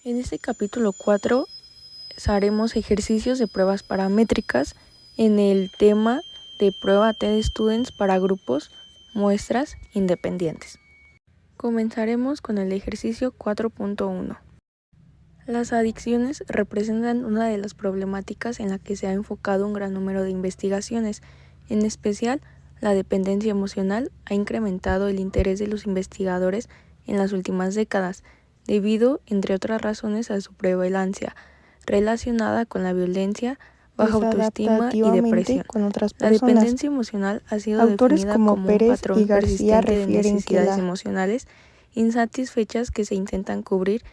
En este capítulo 4 haremos ejercicios de pruebas paramétricas en el tema de prueba TED Students para grupos, muestras independientes. Comenzaremos con el ejercicio 4.1. Las adicciones representan una de las problemáticas en la que se ha enfocado un gran número de investigaciones. En especial, la dependencia emocional ha incrementado el interés de los investigadores en las últimas décadas, debido, entre otras razones, a su prevalencia relacionada con la violencia, baja autoestima y depresión. La dependencia emocional ha sido definida como un patrón persistente de necesidades emocionales insatisfechas que se intentan cubrir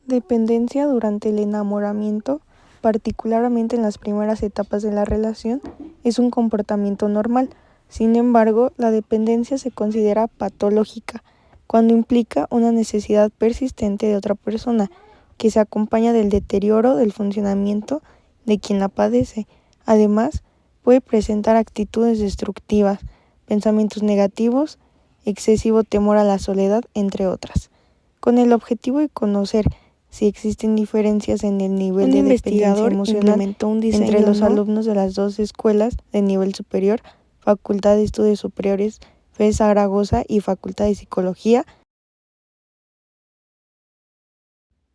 Dependencia durante el enamoramiento, particularmente en las primeras etapas de la relación, es un comportamiento normal. Sin embargo, la dependencia se considera patológica cuando implica una necesidad persistente de otra persona, que se acompaña del deterioro del funcionamiento de quien la padece. Además, puede presentar actitudes destructivas, pensamientos negativos, excesivo temor a la soledad, entre otras. Con el objetivo de conocer si existen diferencias en el nivel de dependencia emocional entre los alumnos de las dos escuelas de nivel superior, Facultad de Estudios Superiores FES Zaragoza y Facultad de Psicología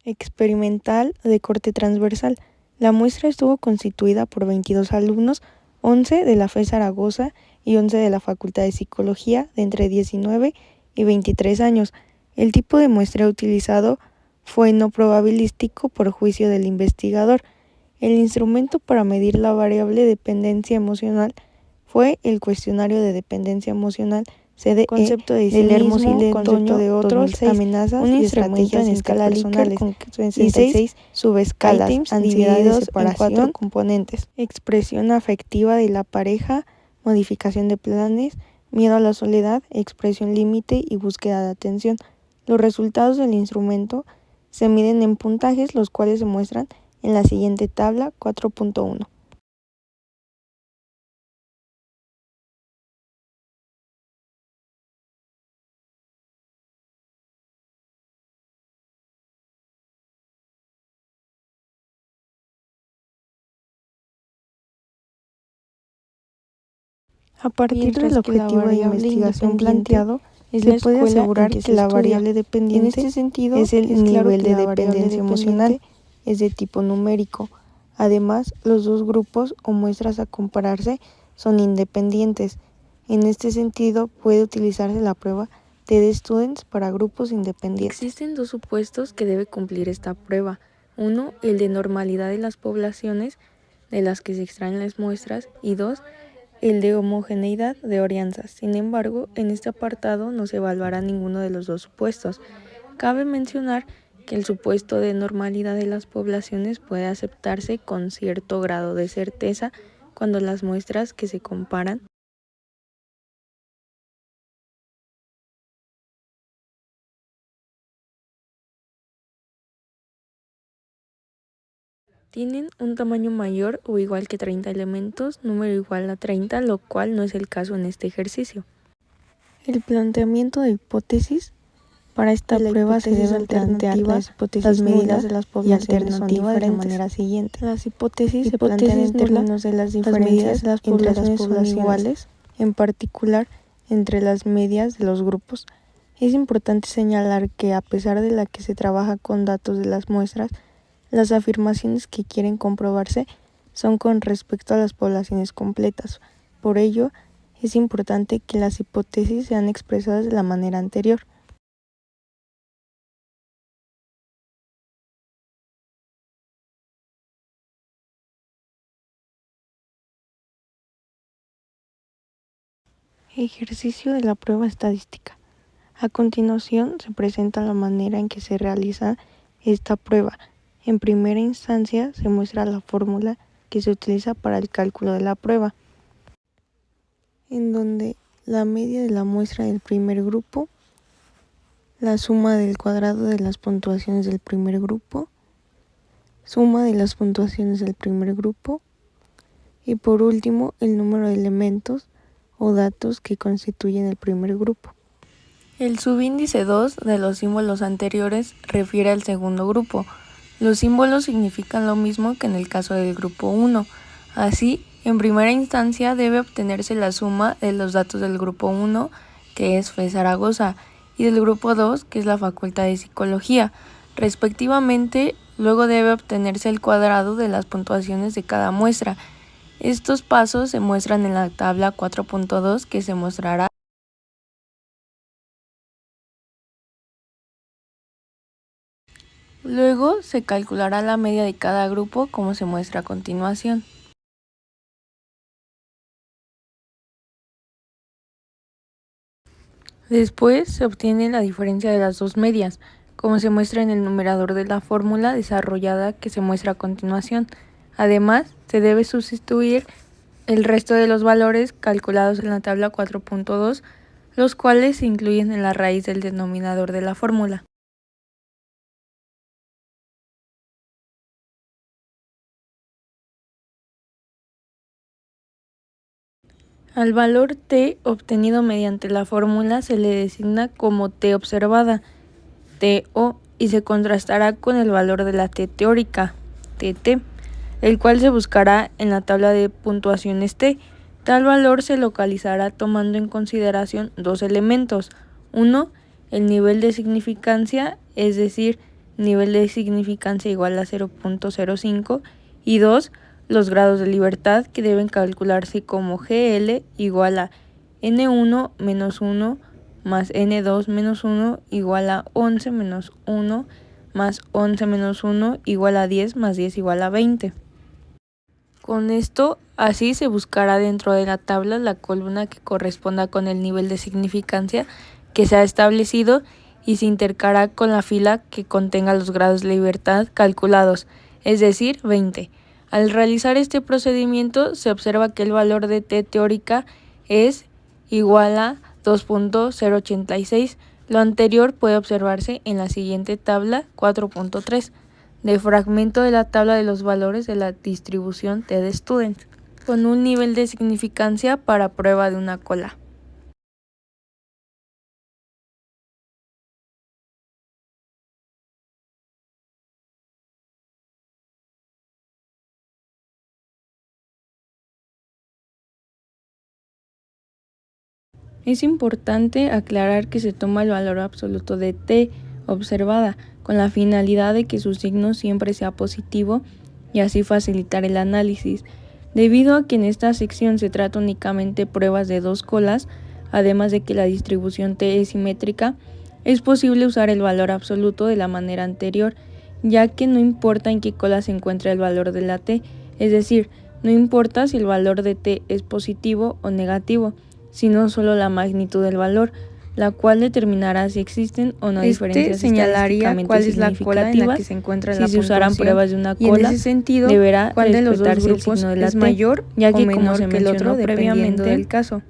Experimental de corte transversal. La muestra estuvo constituida por 22 alumnos, 11 de la FES Zaragoza y 11 de la Facultad de Psicología de entre 19 y 23 años. El tipo de muestra utilizado fue no probabilístico por juicio del investigador. El instrumento para medir la variable dependencia emocional fue el cuestionario de dependencia emocional CDE, concepto de cinismo, concepto de otros, 2006, amenazas y estrategias en escala Likert con 66 subescalas, ansiedad de separación en 4 componentes: expresión afectiva de la pareja, modificación de planes, miedo a la soledad, expresión límite y búsqueda de atención. Los resultados del instrumento se miden en puntajes, los cuales se muestran en la siguiente tabla 4.1. A partir del objetivo de investigación planteado, se puede asegurar que la variable dependiente en este sentido es el nivel de dependencia emocional, es de tipo numérico. Además, los dos grupos o muestras a compararse son independientes. En este sentido, puede utilizarse la prueba TED Students para grupos independientes. Existen dos supuestos que debe cumplir esta prueba. Uno, el de normalidad de las poblaciones de las que se extraen las muestras, y dos, el de homogeneidad de orianzas. Sin embargo, en este apartado no se evaluará ninguno de los dos supuestos. Cabe mencionar que el supuesto de normalidad de las poblaciones puede aceptarse con cierto grado de certeza cuando las muestras que se comparan tienen un tamaño mayor o igual que 30 elementos, número igual a 30, lo cual no es el caso en este ejercicio. El planteamiento de hipótesis para esta prueba se deben plantear las medidas de las poblaciones son diferentes de manera siguiente. Las hipótesis se plantean en términos de las diferencias entre las poblaciones son iguales, en particular entre las medias de los grupos. Es importante señalar que a pesar de la que se trabaja con datos de las muestras, las afirmaciones que quieren comprobarse son con respecto a las poblaciones completas. Por ello, es importante que las hipótesis sean expresadas de la manera anterior. Ejercicio de la prueba estadística. A continuación se presenta la manera en que se realiza esta prueba. En primera instancia se muestra la fórmula que se utiliza para el cálculo de la prueba, en donde la media de la muestra del primer grupo, la suma del cuadrado de las puntuaciones del primer grupo, suma de las puntuaciones del primer grupo y por último el número de elementos o datos que constituyen el primer grupo. El subíndice 2 de los símbolos anteriores refiere al segundo grupo. Los símbolos significan lo mismo que en el caso del grupo 1. Así, en primera instancia debe obtenerse la suma de los datos del grupo 1, que es FE Zaragoza, y del grupo 2, que es la Facultad de Psicología. Respectivamente, luego debe obtenerse el cuadrado de las puntuaciones de cada muestra. Estos pasos se muestran en la tabla 4.2 que se mostrará. Luego se calculará la media de cada grupo como se muestra a continuación. Después se obtiene la diferencia de las dos medias, como se muestra en el numerador de la fórmula desarrollada que se muestra a continuación. Además, se debe sustituir el resto de los valores calculados en la tabla 4.2, los cuales se incluyen en la raíz del denominador de la fórmula. Al valor t obtenido mediante la fórmula se le designa como t observada, TO, y se contrastará con el valor de la t teórica, TT, el cual se buscará en la tabla de puntuaciones t. Tal valor se localizará tomando en consideración dos elementos. Uno, el nivel de significancia, es decir, nivel de significancia igual a 0.05, y dos, los grados de libertad, que deben calcularse como GL igual a N1 menos 1 más N2 menos 1 igual a 11 menos 1 más 11 menos 1 igual a 10 más 10 igual a 20. Con esto, así se buscará dentro de la tabla la columna que corresponda con el nivel de significancia que se ha establecido y se intercalará con la fila que contenga los grados de libertad calculados, es decir, 20. Al realizar este procedimiento, se observa que el valor de t teórica es igual a 2.086. Lo anterior puede observarse en la siguiente tabla 4.3, de fragmento de la tabla de los valores de la distribución t de student, con un nivel de significancia para prueba de una cola. Es importante aclarar que se toma el valor absoluto de t observada con la finalidad de que su signo siempre sea positivo y así facilitar el análisis. Debido a que en esta sección se trata únicamente pruebas de dos colas, además de que la distribución t es simétrica, es posible usar el valor absoluto de la manera anterior, ya que no importa en qué cola se encuentra el valor de la t, es decir, no importa si el valor de t es positivo o negativo, sino solo la magnitud del valor, la cual determinará si existen o no diferencias señalaría cuál es la cola en la que se encuentra la puntuación. Si se usaran pruebas de una cola, en ese sentido, deberá cuál de los dos grupos es mayor ya que menor que el otro previamente del caso.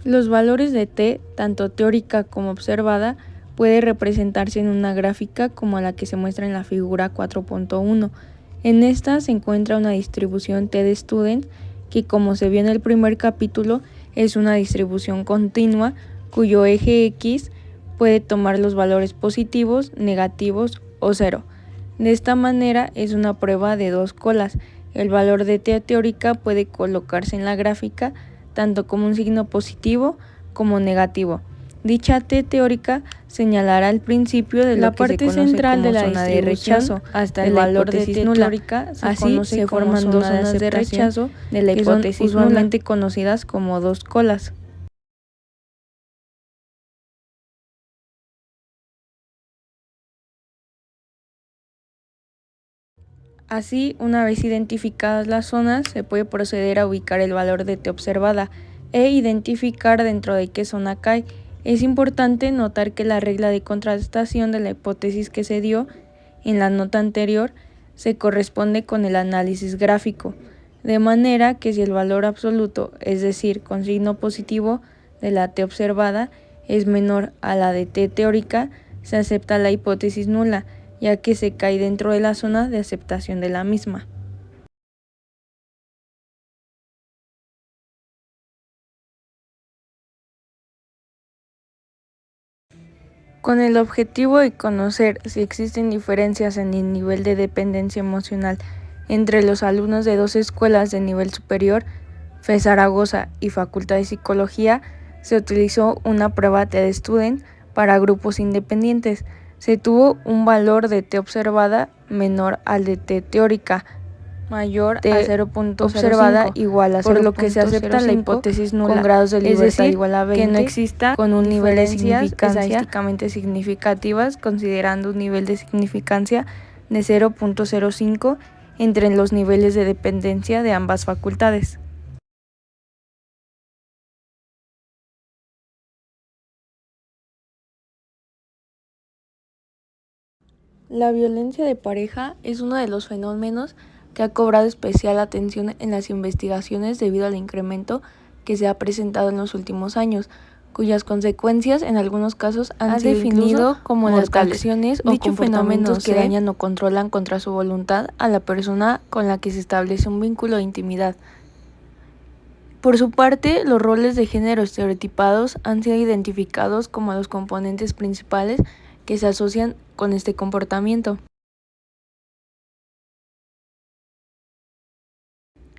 Los valores de t, tanto teórica como observada, puede representarse en una gráfica como la que se muestra en la figura 4.1. En esta se encuentra una distribución t de student que, como se vio en el primer capítulo, es una distribución continua cuyo eje x puede tomar los valores positivos, negativos o 0. De esta manera es una prueba de dos colas. El valor de t teórica puede colocarse en la gráfica tanto como un signo positivo como negativo. Dicha t teórica señalará el principio de la parte central de la zona de rechazo hasta el valor de t teórica. Así se forman dos zonas de rechazo de la hipótesis usualmente conocidas como dos colas. Así, una vez identificadas las zonas, se puede proceder a ubicar el valor de t observada e identificar dentro de qué zona cae. Es importante notar que la regla de contrastación de la hipótesis que se dio en la nota anterior se corresponde con el análisis gráfico, de manera que si el valor absoluto, es decir, con signo positivo, de la t observada es menor a la de t teórica, se acepta la hipótesis nula, ya que se cae dentro de la zona de aceptación de la misma. Con el objetivo de conocer si existen diferencias en el nivel de dependencia emocional entre los alumnos de dos escuelas de nivel superior, FE Zaragoza y Facultad de Psicología, se utilizó una prueba TED Student para grupos independientes. Se tuvo un valor de T observada menor al de T teórica, mayor a 0.05, observada igual a 0.05, por lo que se acepta la hipótesis nula con grados de libertad, es decir, igual a 20, que no exista con un nivel de significancia estadísticamente significativas, considerando un nivel de significancia de 0.05 entre los niveles de dependencia de ambas facultades. La violencia de pareja es uno de los fenómenos que ha cobrado especial atención en las investigaciones debido al incremento que se ha presentado en los últimos años, cuyas consecuencias en algunos casos han sido definido como las acciones o comportamientos que dañan o controlan contra su voluntad a la persona con la que se establece un vínculo de intimidad. Por su parte, los roles de género estereotipados han sido identificados como los componentes principales que se asocian con este comportamiento.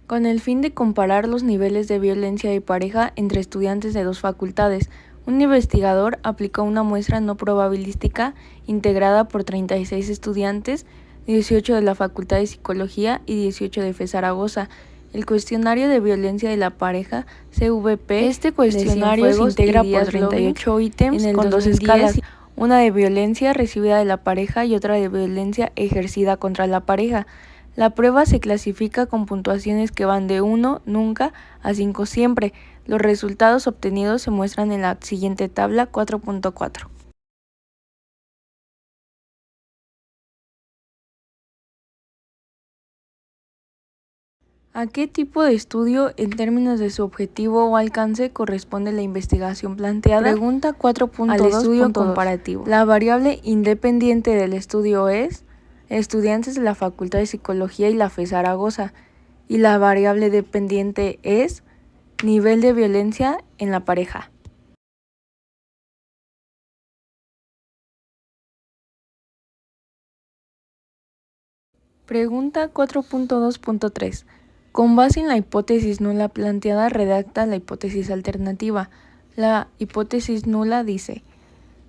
Con el fin de comparar los niveles de violencia de pareja entre estudiantes de dos facultades, un investigador aplicó una muestra no probabilística integrada por 36 estudiantes, 18 de la Facultad de Psicología y 18 de FE Zaragoza. El cuestionario de violencia de la pareja, CVP, este cuestionario se integra por 38 ítems con dos escalas, una de violencia recibida de la pareja y otra de violencia ejercida contra la pareja. La prueba se clasifica con puntuaciones que van de 1, nunca, a 5, siempre. Los resultados obtenidos se muestran en la siguiente tabla 4.4. ¿A qué tipo de estudio, en términos de su objetivo o alcance, corresponde la investigación planteada? Pregunta 4.2. Al estudio comparativo. La variable independiente del estudio es estudiantes de la Facultad de Psicología y la FE Zaragoza, y la variable dependiente es nivel de violencia en la pareja. Pregunta 4.2.3. Con base en la hipótesis nula planteada, redacta la hipótesis alternativa. La hipótesis nula dice: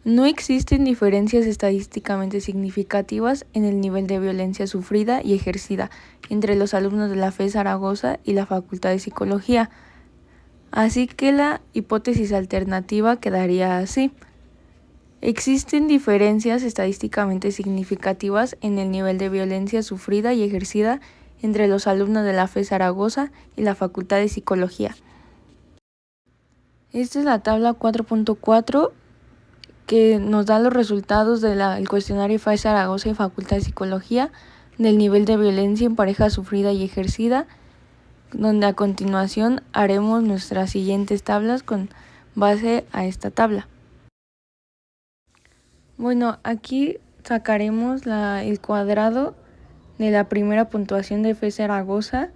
no existen diferencias estadísticamente significativas en el nivel de violencia sufrida y ejercida entre los alumnos de la FE Zaragoza y la Facultad de Psicología. Así que la hipótesis alternativa quedaría así: existen diferencias estadísticamente significativas en el nivel de violencia sufrida y ejercida entre los alumnos de la FE Zaragoza y la Facultad de Psicología. Esta es la tabla 4.4 que nos da los resultados del cuestionario FE Zaragoza y Facultad de Psicología del nivel de violencia en pareja sufrida y ejercida, donde a continuación haremos nuestras siguientes tablas con base a esta tabla. Bueno, aquí sacaremos el cuadrado de la primera puntuación de FE Zaragoza,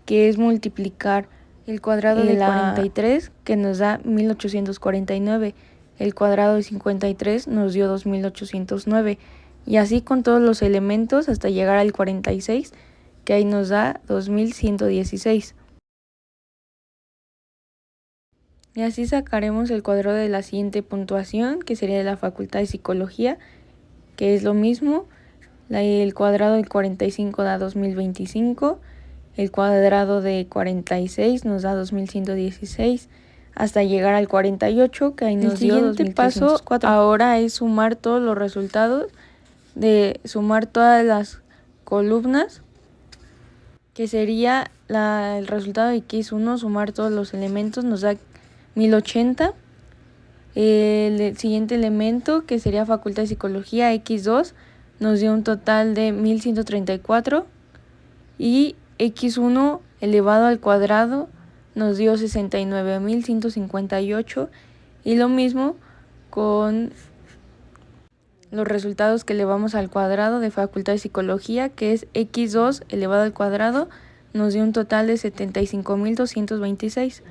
que es multiplicar el cuadrado de 43, que nos da 1849, el cuadrado de 53 nos dio 2809, y así con todos los elementos hasta llegar al 46, que ahí nos da 2116. Y así sacaremos el cuadrado de la siguiente puntuación, que sería de la Facultad de Psicología, que es lo mismo. El cuadrado del 45 da 2025, el cuadrado de 46 nos da 2116, hasta llegar al 48, que ahí nos dio 2304. El siguiente paso ahora es sumar todos los resultados, sumar todas las columnas, que sería el resultado de X1, sumar todos los elementos, nos da 1080. El siguiente elemento, que sería Facultad de Psicología, X2, nos dio un total de 1134, y X1 elevado al cuadrado nos dio 69.158, y lo mismo con los resultados que elevamos al cuadrado de Facultad de Psicología, que es x2 elevado al cuadrado, nos dio un total de 75.226.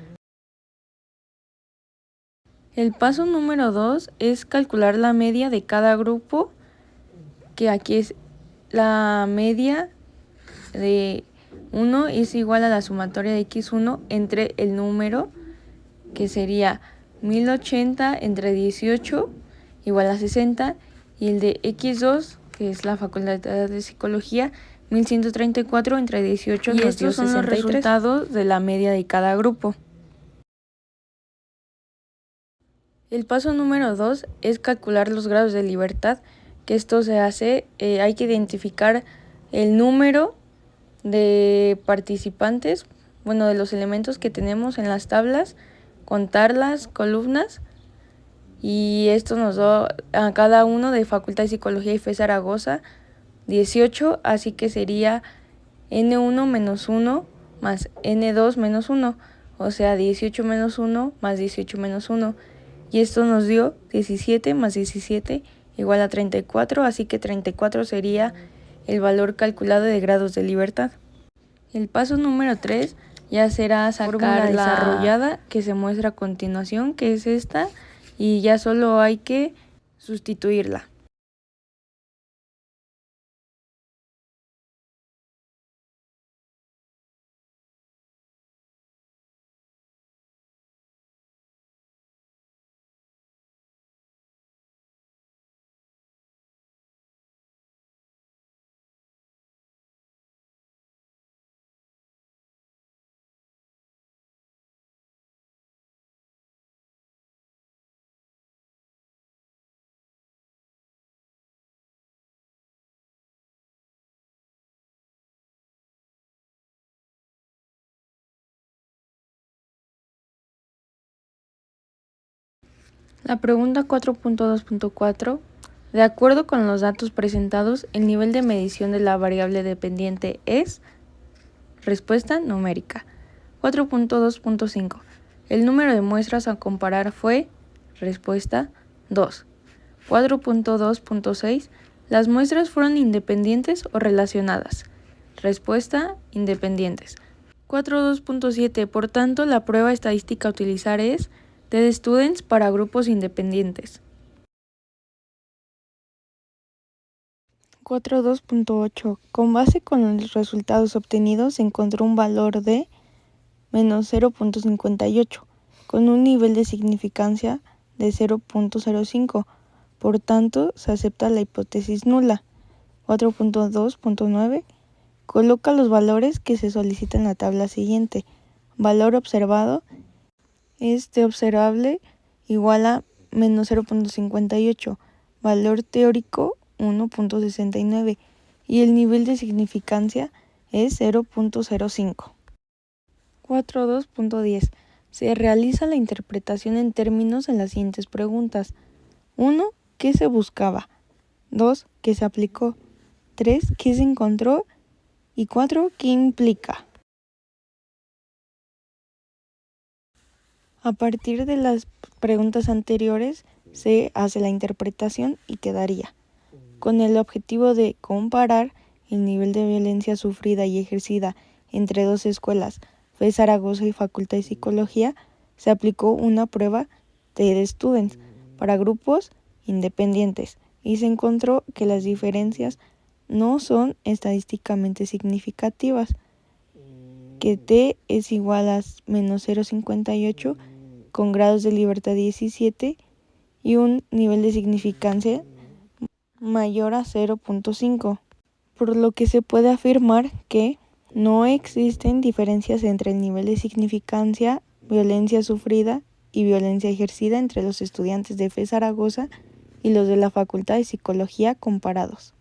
El paso número 2 es calcular la media de cada grupo, que aquí es la media de 1 es igual a la sumatoria de x1 entre el número, que sería 1080 entre 18 igual a 60, y el de x2, que es la Facultad de Psicología, 1134 entre 18 nos dio 63. Y estos son los resultados de la media de cada grupo. El paso número 2 es calcular los grados de libertad, que esto se hace, hay que identificar el número de participantes, de los elementos que tenemos en las tablas, contar las columnas, y esto nos da a cada uno de Facultad de Psicología y FE Zaragoza 18, así que sería N1 menos 1 más N2 menos 1, o sea 18 menos 1 más 18 menos 1, y esto nos dio 17 más 17 igual a 34, así que 34 sería el valor calculado de grados de libertad. El paso número 3 ya será sacar la desarrollada, que se muestra a continuación, que es esta, y ya solo hay que sustituirla. La pregunta 4.2.4. De acuerdo con los datos presentados, el nivel de medición de la variable dependiente es... Respuesta numérica. 4.2.5. El número de muestras a comparar fue... Respuesta 2. 4.2.6. Las muestras fueron independientes o relacionadas. Respuesta independientes. 4.2.7. Por tanto, la prueba estadística a utilizar es TED Students para grupos independientes. 4.2.8. Con base con los resultados obtenidos se encontró un valor de menos 0.58 con un nivel de significancia de 0.05. Por tanto, se acepta la hipótesis nula. 4.2.9. Coloca los valores que se solicitan en la tabla siguiente. Valor observado es T observable igual a menos 0.58, valor teórico 1.69 y el nivel de significancia es 0.05. 4.2.10. Se realiza la interpretación en términos en las siguientes preguntas. 1. ¿Qué se buscaba? 2. ¿Qué se aplicó? 3. ¿Qué se encontró? Y 4. ¿Qué implica? A partir de las preguntas anteriores se hace la interpretación y quedaría con el objetivo de comparar el nivel de violencia sufrida y ejercida entre dos escuelas, FE Zaragoza y Facultad de Psicología. Se aplicó una prueba TED Students para grupos independientes y se encontró que las diferencias no son estadísticamente significativas, que T es igual a menos 0.58 con grados de libertad 17 y un nivel de significancia mayor a 0.5, por lo que se puede afirmar que no existen diferencias entre el nivel de significancia, violencia sufrida y violencia ejercida entre los estudiantes de FE Zaragoza y los de la Facultad de Psicología comparados.